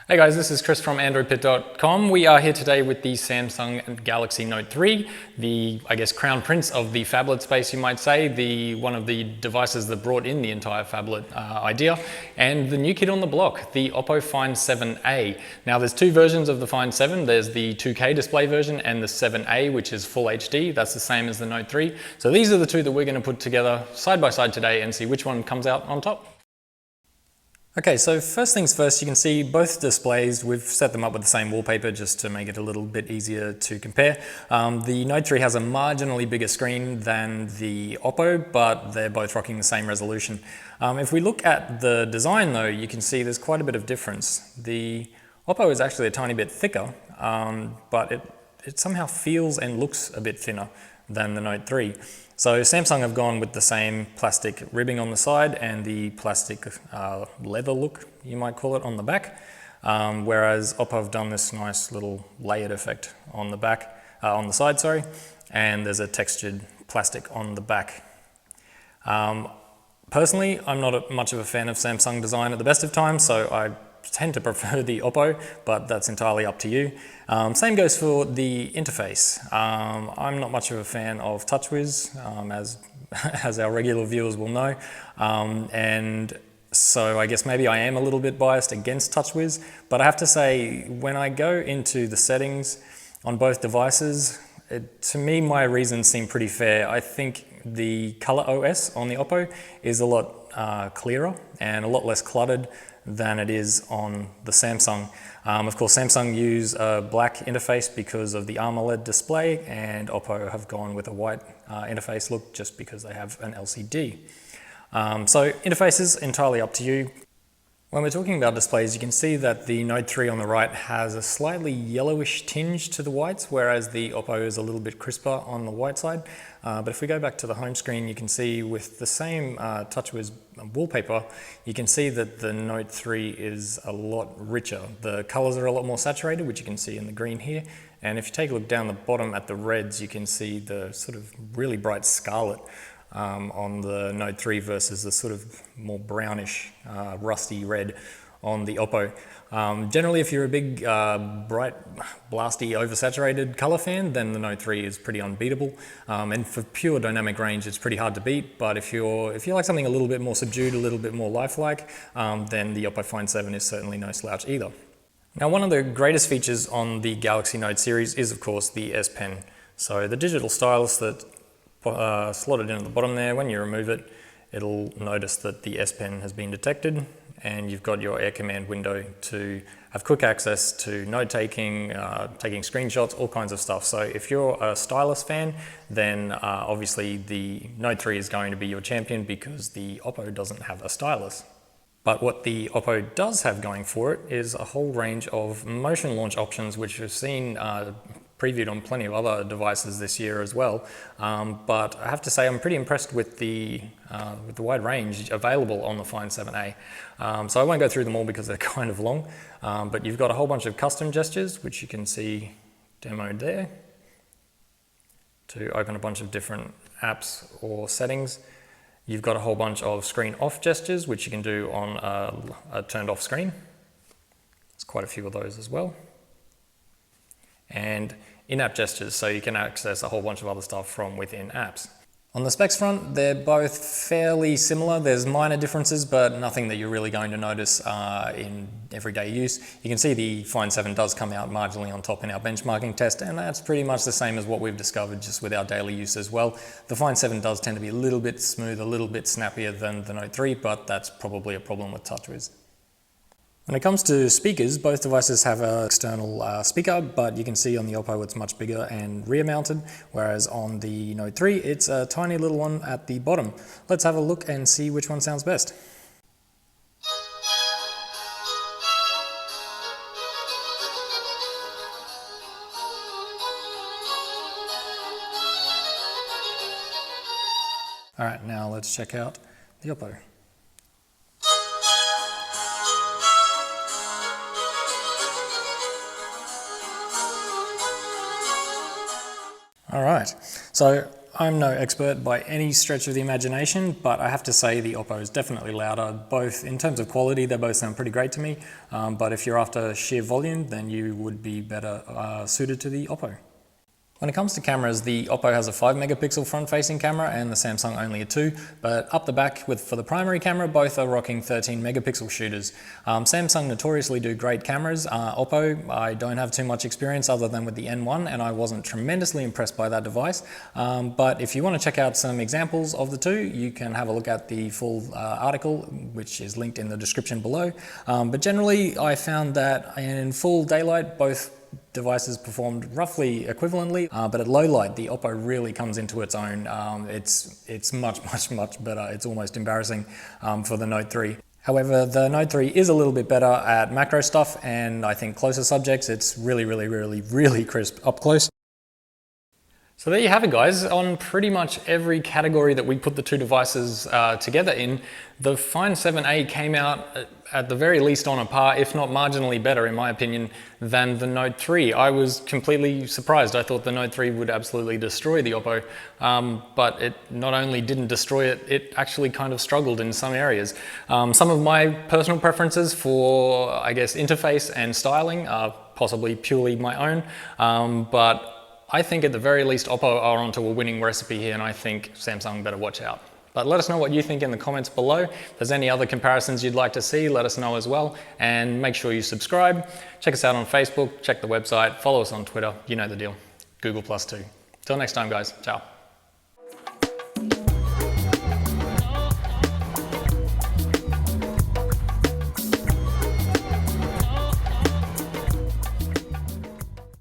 Hey guys, this is Chris from AndroidPIT.com. We are here today with the Samsung Galaxy Note 3, the, crown prince of the phablet space, you might say, one of the devices that brought in the entire phablet idea, and the new kid on the block, the Oppo Find 7a. Now there's two versions of the Find 7. There's the 2K display version and the 7a, which is full HD. That's the same as the Note 3. So these are the two that we're going to put together side by side today and see which one comes out on top. Okay, so first things first, you can see both displays. We've set them up with the same wallpaper just to make it a little bit easier to compare. The Note 3 has a marginally bigger screen than the Oppo, but they're both rocking the same resolution. If we look at the design though, you can see there's quite a bit of difference. The Oppo is actually a tiny bit thicker, but it somehow feels and looks a bit thinner than the Note 3. So Samsung have gone with the same plastic ribbing on the side and the plastic leather look, you might call it, on the back, whereas Oppo have done this nice little layered effect on the back, on the side, sorry, and there's a textured plastic on the back. Personally, I'm not much of a fan of Samsung design at the best of times, so I tend to prefer the Oppo, but that's entirely up to you. Same goes for the interface. I'm not much of a fan of TouchWiz, as our regular viewers will know, and so I guess maybe I am a little bit biased against TouchWiz, but I have to say, when I go into the settings on both devices, to me my reasons seem pretty fair. I think the Color OS on the Oppo is a lot clearer and a lot less cluttered than it is on the Samsung. Of course, Samsung use a black interface because of the AMOLED display, and Oppo have gone with a white interface look just because they have an LCD. So interfaces, entirely up to you. When we're talking about displays, you can see that the Note 3 on the right has a slightly yellowish tinge to the whites, whereas the Oppo is a little bit crisper on the white side. But if we go back to the home screen, you can see with the same TouchWiz wallpaper, you can see that the Note 3 is a lot richer. The colors are a lot more saturated, which you can see in the green here. And if you take a look down the bottom at the reds, you can see the sort of really bright scarlet on the Note 3 versus the sort of more brownish, rusty red on the Oppo. Generally, if you're a big, bright, blasty, oversaturated color fan, then the Note 3 is pretty unbeatable. And for pure dynamic range, it's pretty hard to beat. But if you like something a little bit more subdued, a little bit more lifelike, then the Oppo Find 7 is certainly no slouch either. Now, one of the greatest features on the Galaxy Note series is, of course, the S Pen. So the digital stylus that slotted in at the bottom there, when you remove it, it'll notice that the S Pen has been detected, and you've got your Air Command window to have quick access to note taking, taking screenshots, all kinds of stuff. So if you're a stylus fan, then obviously the Note 3 is going to be your champion because the Oppo doesn't have a stylus. But what the Oppo does have going for it is a whole range of motion launch options, which we've seen previewed on plenty of other devices this year as well. But I have to say I'm pretty impressed with the wide range available on the Find 7a. So I won't go through them all because they're kind of long, but you've got a whole bunch of custom gestures, which you can see demoed there, to open a bunch of different apps or settings. You've got a whole bunch of screen off gestures, which you can do on a turned off screen. There's quite a few of those as well. And in-app gestures, so you can access a whole bunch of other stuff from within apps. On the specs front, they're both fairly similar. There's minor differences, but nothing that you're really going to notice in everyday use. You can see the Find 7 does come out marginally on top in our benchmarking test, and that's pretty much the same as what we've discovered just with our daily use as well. The Find 7 does tend to be a little bit smoother, a little bit snappier than the Note 3, but that's probably a problem with TouchWiz. When it comes to speakers, both devices have an external speaker, but you can see on the Oppo it's much bigger and rear mounted, whereas on the Note 3 it's a tiny little one at the bottom. Let's have a look and see which one sounds best. Alright, now let's check out the Oppo. All right, so I'm no expert by any stretch of the imagination, but I have to say the Oppo is definitely louder. Both in terms of quality, they both sound pretty great to me, but if you're after sheer volume, then you would be better suited to the Oppo. When it comes to cameras, the Oppo has a 5 megapixel front-facing camera and the Samsung only a 2, but up the back for the primary camera, both are rocking 13 megapixel shooters. Samsung notoriously do great cameras. Oppo, I don't have too much experience other than with the N1, and I wasn't tremendously impressed by that device. But if you want to check out some examples of the two, you can have a look at the full article, which is linked in the description below. But generally, I found that in full daylight, both devices performed roughly equivalently, but at low light the Oppo really comes into its own. It's much better. It's almost embarrassing for the Note 3. However, the Note 3 is a little bit better at macro stuff, and I think closer subjects it's really crisp up close. So there you have it, guys. On pretty much every category that we put the two devices together in, the Find 7a came out at the very least on a par, if not marginally better in my opinion, than the Note 3. I was completely surprised. I thought the Note 3 would absolutely destroy the Oppo, but it not only didn't destroy it, it actually kind of struggled in some areas. Some of my personal preferences for, I guess, interface and styling are possibly purely my own, but I think at the very least Oppo are onto a winning recipe here, and I think Samsung better watch out. But let us know what you think in the comments below. If there's any other comparisons you'd like to see, let us know as well. And make sure you subscribe. Check us out on Facebook, check the website, follow us on Twitter. You know the deal. Google Plus too. Till next time, guys. Ciao.